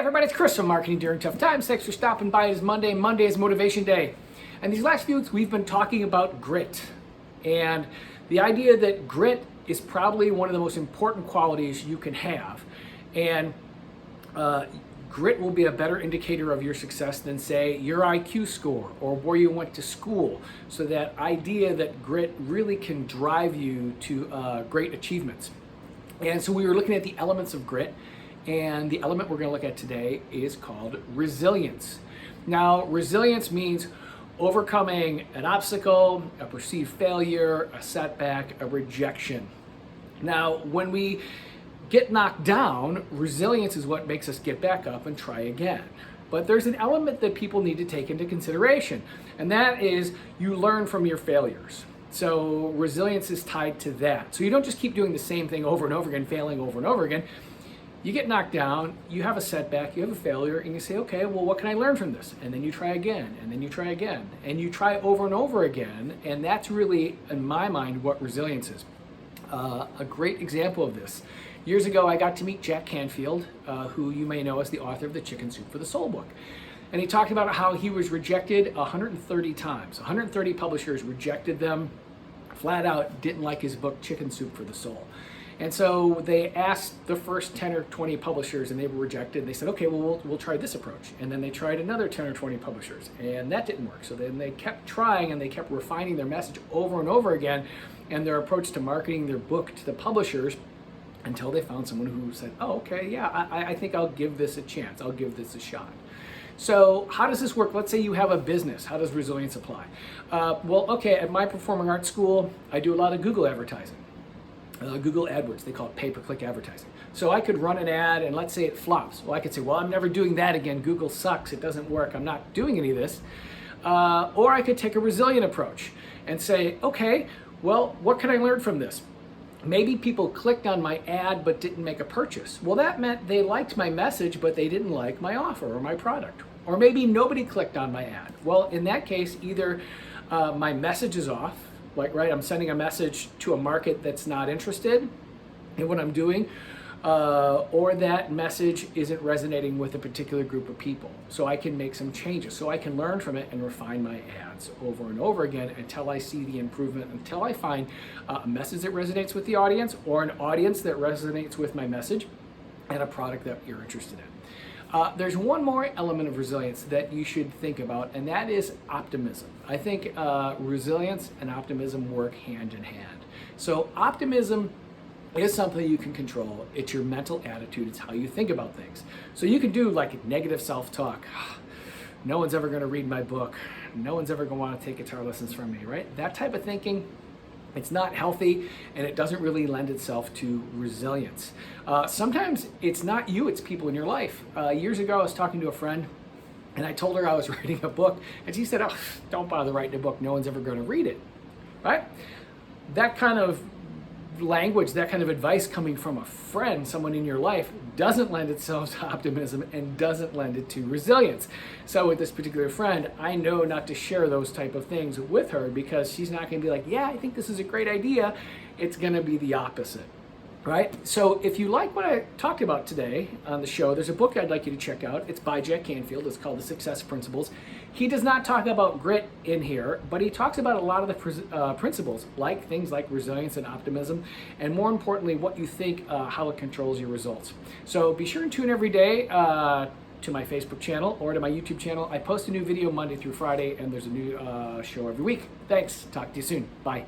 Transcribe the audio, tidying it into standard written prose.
everybody, it's Chris from Marketing During Tough Times. Thanks for stopping by. It's Monday. Monday is Motivation Day. And these last few weeks, we've been talking about grit. And the idea that grit is probably one of the most important qualities you can have. And grit will be a better indicator of your success than, say, your IQ score or where you went to school. So that idea that grit really can drive you to great achievements. And so we were looking at the elements of grit. And the element we're going to look at today is called resilience. Now, resilience means overcoming an obstacle, a perceived failure, a setback, a rejection. Now, when we get knocked down, resilience is what makes us get back up and try again. But there's an element that people need to take into consideration, and that is you learn from your failures. So resilience is tied to that. So you don't just keep doing the same thing over and over again, failing over and over again. You get knocked down, you have a setback, you have a failure, and you say, okay, well, what can I learn from this? And then you try again, and then you try again, and you try over and over again, and that's really, in my mind, what resilience is. A great example of this. Years ago, I got to meet Jack Canfield, who you may know as the author of the Chicken Soup for the Soul book. And he talked about how he was rejected 130 times. 130 publishers rejected them, flat out didn't like his book, Chicken Soup for the Soul. And so they asked the first 10 or 20 publishers and they were rejected. They said, okay, well, we'll try this approach. And then they tried another 10 or 20 publishers and that didn't work. So then they kept trying and they kept refining their message over and over again and their approach to marketing their book to the publishers until they found someone who said, oh, okay, yeah, I think I'll give this a chance. I'll give this a shot. So how does this work? Let's say you have a business. How does resilience apply? Well, okay, at my performing arts school, I do a lot of Google advertising. Google AdWords, they call it pay-per-click advertising. So I could run an ad and let's say it flops. Well, I could say, well, I'm never doing that again. Google sucks, it doesn't work, I'm not doing any of this. Or I could take a resilient approach and say, okay, well, what can I learn from this? Maybe people clicked on my ad but didn't make a purchase. Well, that meant they liked my message but they didn't like my offer or my product. Or maybe nobody clicked on my ad. Well, in that case, either my message is off, like, right, I'm sending a message to a market that's not interested in what I'm doing, or that message isn't resonating with a particular group of people. So I can make some changes. So I can learn from it and refine my ads over and over again until I see the improvement, until I find a message that resonates with the audience or an audience that resonates with my message and a product that you're interested in. There's one more element of resilience that you should think about, and that is optimism. I think resilience and optimism work hand in hand. So optimism is something you can control. It's your mental attitude. It's how you think about things. So you can do like negative self-talk. No one's ever going to read my book. No one's ever going to want to take guitar lessons from me, right? That type of thinking, it's not healthy and it doesn't really lend itself to resilience. Sometimes it's not you, it's people in your life. Years ago, I was talking to a friend and I told her I was writing a book and she said, oh, don't bother writing a book. No one's ever going to read it, right? That kind of language, that kind of advice coming from a friend, someone in your life, doesn't lend itself to optimism and doesn't lend it to resilience. So with this particular friend, I know not to share those type of things with her because she's not going to be like, yeah, I think this is a great idea. It's going to be the opposite, right? So if you like what I talked about today on the show, there's a book I'd like you to check out. It's by Jack Canfield. It's called The Success Principles. He does not talk about grit in here, but he talks about a lot of the principles, like things like resilience and optimism, and more importantly, what you think, how it controls your results. So be sure and tune every day to my Facebook channel or to my YouTube channel. I post a new video Monday through Friday, and there's a new show every week. Thanks. Talk to you soon. Bye.